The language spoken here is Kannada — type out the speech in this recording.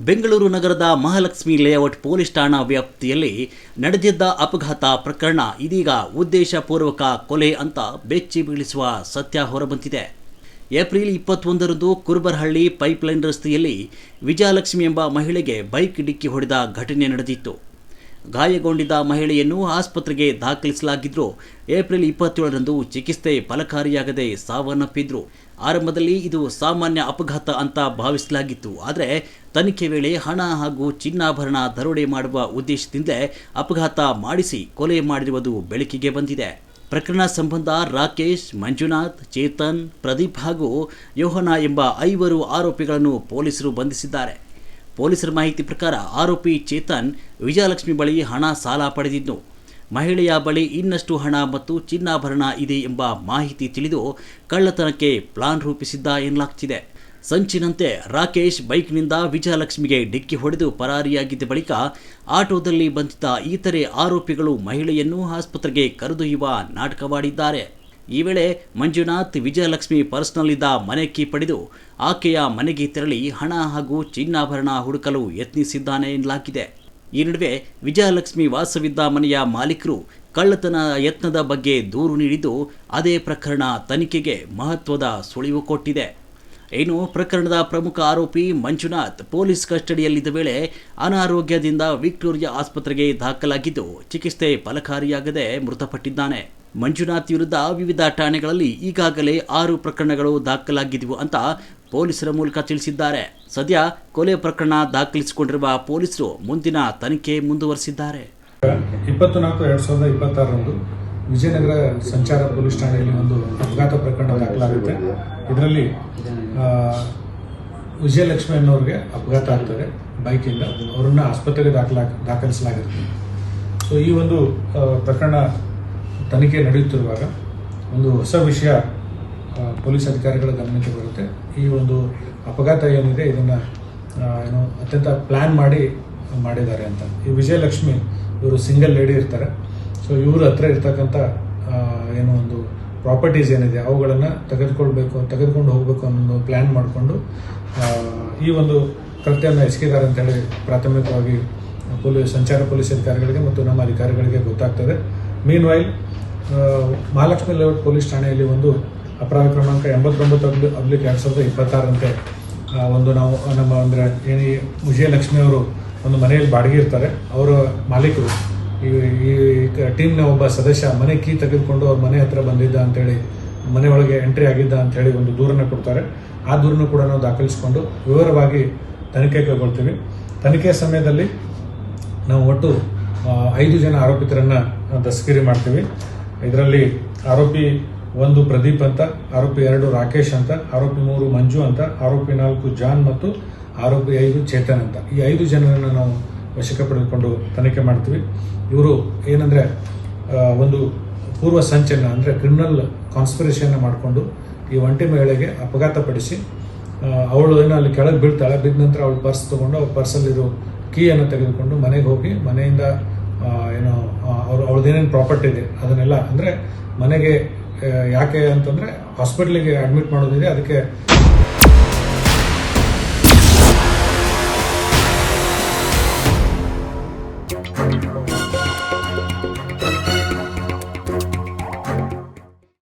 ಬೆಂಗಳೂರು ನಗರದ ಮಹಾಲಕ್ಷ್ಮಿ ಲೇಔಟ್ ಪೊಲೀಸ್ ಠಾಣಾ ವ್ಯಾಪ್ತಿಯಲ್ಲಿ ನಡೆದಿದ್ದ ಅಪಘಾತ ಪ್ರಕರಣ ಇದೀಗ ಉದ್ದೇಶಪೂರ್ವಕ ಕೊಲೆ ಅಂತ ಬೆಚ್ಚಿ ಬೀಳಿಸುವ ಸತ್ಯ ಹೊರಬಂದಿದೆ. ಏಪ್ರಿಲ್ 21ರಂದು ಕುರುಬರಹಳ್ಳಿ ಪೈಪ್ಲೈನ್ ರಸ್ತೆಯಲ್ಲಿ ವಿಜಯಲಕ್ಷ್ಮಿ ಎಂಬ ಮಹಿಳೆಗೆ ಬೈಕ್ ಡಿಕ್ಕಿ ಹೊಡೆದ ಘಟನೆ ನಡೆದಿತ್ತು. ಗಾಯಗೊಂಡಿದ್ದ ಮಹಿಳೆಯನ್ನು ಆಸ್ಪತ್ರೆಗೆ ದಾಖಲಿಸಲಾಗಿದ್ದು, ಏಪ್ರಿಲ್ 27ರಂದು ಚಿಕಿತ್ಸೆ ಫಲಕಾರಿಯಾಗದೆ ಸಾವನ್ನಪ್ಪಿದ್ರು. ಆರಂಭದಲ್ಲಿ ಇದು ಸಾಮಾನ್ಯ ಅಪಘಾತ ಅಂತ ಭಾವಿಸಲಾಗಿತ್ತು. ಆದರೆ ತನಿಖೆ ವೇಳೆ ಹಣ ಹಾಗೂ ಚಿನ್ನಾಭರಣ ದರೋಡೆ ಮಾಡುವ ಉದ್ದೇಶದಿಂದಲೇ ಅಪಘಾತ ಮಾಡಿಸಿ ಕೊಲೆ ಮಾಡಿರುವುದು ಬೆಳಕಿಗೆ ಬಂದಿದೆ. ಪ್ರಕರಣ ಸಂಬಂಧ ರಾಕೇಶ್, ಮಂಜುನಾಥ್, ಚೇತನ್, ಪ್ರದೀಪ್ ಹಾಗೂ ಯೋಹನ ಎಂಬ 5 ಆರೋಪಿಗಳನ್ನು ಪೊಲೀಸರು ಬಂಧಿಸಿದ್ದಾರೆ. ಪೊಲೀಸರ ಮಾಹಿತಿ ಪ್ರಕಾರ ಆರೋಪಿ ಚೇತನ್ ವಿಜಯಲಕ್ಷ್ಮಿ ಬಳಿ ಹಣ ಸಾಲ ಪಡೆದಿದ್ದು, ಮಹಿಳೆಯ ಬಳಿ ಇನ್ನಷ್ಟು ಹಣ ಮತ್ತು ಚಿನ್ನಾಭರಣ ಇದೆ ಎಂಬ ಮಾಹಿತಿ ತಿಳಿದು ಕಳ್ಳತನಕ್ಕೆ ಪ್ಲಾನ್ ರೂಪಿಸಿದ್ದ ಎನ್ನಲಾಗ್ತಿದೆ. ಸಂಚಿನಂತೆ ರಾಕೇಶ್ ಬೈಕ್ನಿಂದ ವಿಜಯಲಕ್ಷ್ಮಿಗೆ ಡಿಕ್ಕಿ ಹೊಡೆದು ಪರಾರಿಯಾಗಿದ್ದ ಬಳಿಕ ಆಟೋದಲ್ಲಿ ಬಂದಿದ್ದ ಇತರೆ ಆರೋಪಿಗಳು ಮಹಿಳೆಯನ್ನು ಆಸ್ಪತ್ರೆಗೆ ಕರೆದೊಯ್ಯುವ ನಾಟಕವಾಡಿದ್ದಾರೆ. ಈ ವೇಳೆ ಮಂಜುನಾಥ್ ವಿಜಯಲಕ್ಷ್ಮಿ ಪರ್ಸ್ನಲ್ಲಿದ್ದ ಮನೆ ಕೀ ಪಡೆದು ಆಕೆಯ ಮನೆಗೆ ತೆರಳಿ ಹಣ ಹಾಗೂ ಚಿನ್ನಾಭರಣ ಹುಡುಕಲು ಯತ್ನಿಸಿದ್ದಾನೆ ಎನ್ನಲಾಗಿದೆ. ಈ ನಡುವೆ ವಿಜಯಲಕ್ಷ್ಮಿ ವಾಸವಿದ್ದ ಮನೆಯ ಮಾಲೀಕರು ಕಳ್ಳತನ ಯತ್ನದ ಬಗ್ಗೆ ದೂರು ನೀಡಿದ್ದು, ಅದೇ ಪ್ರಕರಣ ತನಿಖೆಗೆ ಮಹತ್ವದ ಸುಳಿವು ಕೊಟ್ಟಿದೆ. ಇನ್ನು ಪ್ರಕರಣದ ಪ್ರಮುಖ ಆರೋಪಿ ಮಂಜುನಾಥ್ ಪೊಲೀಸ್ ಕಸ್ಟಡಿಯಲ್ಲಿದ್ದ ವೇಳೆ ಅನಾರೋಗ್ಯದಿಂದ ವಿಕ್ಟೋರಿಯಾ ಆಸ್ಪತ್ರೆಗೆ ದಾಖಲಾಗಿದ್ದು, ಚಿಕಿತ್ಸೆ ಫಲಕಾರಿಯಾಗದೆ ಮೃತಪಟ್ಟಿದ್ದಾನೆ. ಮಂಜುನಾಥ್ ವಿರುದ್ಧ ವಿವಿಧ ಠಾಣೆಗಳಲ್ಲಿ ಈಗಾಗಲೇ 6 ಪ್ರಕರಣಗಳು ದಾಖಲಾಗಿದ್ದವು ಅಂತ ಪೊಲೀಸರ ಮೂಲಕ ತಿಳಿಸಿದ್ದಾರೆ. ಸದ್ಯ ಕೊಲೆ ಪ್ರಕರಣ ದಾಖಲಿಸಿಕೊಂಡಿರುವ ಪೊಲೀಸರು ಮುಂದಿನ ತನಿಖೆ ಮುಂದುವರೆಸಿದ್ದಾರೆ. 24/2026ರಂದು ವಿಜಯನಗರ ಸಂಚಾರ ಪೊಲೀಸ್ ಠಾಣೆಯಲ್ಲಿ ಒಂದು ಅಪಘಾತ ಪ್ರಕರಣ ದಾಖಲಾಗುತ್ತೆ. ಇದರಲ್ಲಿ ವಿಜಯಲಕ್ಷ್ಮಿ ಅನ್ನೋರಿಗೆ ಅಪಘಾತ ಆಗ್ತದೆ ಬೈಕಿಂದ. ಅವರನ್ನು ಆಸ್ಪತ್ರೆಗೆ ದಾಖಲಿಸಲಾಗಿರುತ್ತೆ. ಸೊ ಈ ಒಂದು ಪ್ರಕರಣ ತನಿಖೆ ನಡೆಯುತ್ತಿರುವಾಗ ಒಂದು ಹೊಸ ವಿಷಯ ಪೊಲೀಸ್ ಅಧಿಕಾರಿಗಳ ಗಮನಕ್ಕೆ ಬರುತ್ತೆ. ಈ ಒಂದು ಅಪಘಾತ ಏನಿದೆ ಇದನ್ನು ಅತ್ಯಂತ ಪ್ಲ್ಯಾನ್ ಮಾಡಿದ್ದಾರೆ ಅಂತ. ಈ ವಿಜಯಲಕ್ಷ್ಮಿ ಇವರು ಸಿಂಗಲ್ ಲೇಡಿ ಇರ್ತಾರೆ. ಸೊ ಇವ್ರ ಹತ್ರ ಇರ್ತಕ್ಕಂಥ ಒಂದು ಪ್ರಾಪರ್ಟೀಸ್ ಏನಿದೆ ಅವುಗಳನ್ನು ತೆಗೆದುಕೊಂಡು ಹೋಗಬೇಕು ಅನ್ನೋ ಪ್ಲ್ಯಾನ್ ಮಾಡಿಕೊಂಡು ಈ ಒಂದು ಕೃತ್ಯವನ್ನು ಎಸಗಿದ್ದಾರೆ ಅಂತೇಳಿ ಪ್ರಾಥಮಿಕವಾಗಿ ಸಂಚಾರ ಪೊಲೀಸ್ ಅಧಿಕಾರಿಗಳಿಗೆ ಮತ್ತು ನಮ್ಮ ಅಧಿಕಾರಿಗಳಿಗೆ ಗೊತ್ತಾಗ್ತದೆ. ಮೀನ್ ವೈಲ್ ಮಹಾಲಕ್ಷ್ಮಿ ಲೇಔಟ್ ಪೊಲೀಸ್ ಠಾಣೆಯಲ್ಲಿ ಒಂದು ಅಪರಾಧ ಕ್ರಮಾಂಕ 89/2026 ಒಂದು ನಾವು ನಮ್ಮ ವಿಜಯಲಕ್ಷ್ಮಿ ಅವರು ಒಂದು ಮನೆಯಲ್ಲಿ ಬಾಡಿಗೆ ಇರ್ತಾರೆ. ಅವರ ಮಾಲೀಕರು ಈ ಟೀಮ್ನ ಒಬ್ಬ ಸದಸ್ಯ ಮನೆ ಕೀ ತೆಗೆದುಕೊಂಡು ಅವ್ರ ಮನೆ ಹತ್ರ ಬಂದಿದ್ದ ಅಂತೇಳಿ, ಮನೆ ಒಳಗೆ ಎಂಟ್ರಿ ಆಗಿದ್ದ ಅಂತೇಳಿ ಒಂದು ದೂರನ್ನು ಕೊಡ್ತಾರೆ. ಆ ದೂರನ್ನು ಕೂಡ ನಾವು ದಾಖಲಿಸಿಕೊಂಡು ವಿವರವಾಗಿ ತನಿಖೆ ಕೈಗೊಳ್ತೀವಿ. ತನಿಖೆ ಸಮಯದಲ್ಲಿ ನಾವು ಒಟ್ಟು 5 ಜನ ಆರೋಪಿತರನ್ನು ದಸ್ತಗಿರಿ ಮಾಡ್ತೀವಿ. ಇದರಲ್ಲಿ ಆರೋಪಿ 1 ಪ್ರದೀಪ್ ಅಂತ, ಆರೋಪಿ 2 ರಾಕೇಶ್ ಅಂತ, ಆರೋಪಿ 3 ಮಂಜು ಅಂತ, ಆರೋಪಿ 4 ಜಾನ್ ಮತ್ತು ಆರೋಪಿ 5 ಚೇತನ್ ಅಂತ. ಈ 5 ಜನರನ್ನು ನಾವು ವಶಕ್ಕೆ ಪಡೆದುಕೊಂಡು ತನಿಖೆ ಮಾಡ್ತೀವಿ. ಇವರು ಏನಂದರೆ ಒಂದು ಪೂರ್ವ ಸಂಚನ್ನು ಅಂದರೆ ಕ್ರಿಮಿನಲ್ ಕಾನ್ಸ್ಪಿರೇಷನ್ನ ಮಾಡಿಕೊಂಡು ಈ ಒಂಟಿ ಮಹಿಳೆಗೆ ಅಪಘಾತ ಪಡಿಸಿ ಅವಳು ಅಲ್ಲಿ ಕೆಳಗೆ ಬೀಳ್ತಾಳೆ. ಬಿದ್ದ ನಂತರ ಅವಳು ಪರ್ಸ್ ತೊಗೊಂಡು ಅವ್ರ ಪರ್ಸಲ್ಲಿರೋ ಕೀಯನ್ನು ತೆಗೆದುಕೊಂಡು ಮನೆಗೆ ಹೋಗಿ ಮನೆಯಿಂದ ಅವಳದೇನೇನು ಪ್ರಾಪರ್ಟಿ ಇದೆ ಅದನ್ನೆಲ್ಲ, ಅಂದರೆ ಮನೆಗೆ ಯಾಕೆ ಅಂತಂದರೆ ಹಾಸ್ಪಿಟ್ಲಿಗೆ ಅಡ್ಮಿಟ್ ಮಾಡೋದಿದೆ, ಅದಕ್ಕೆ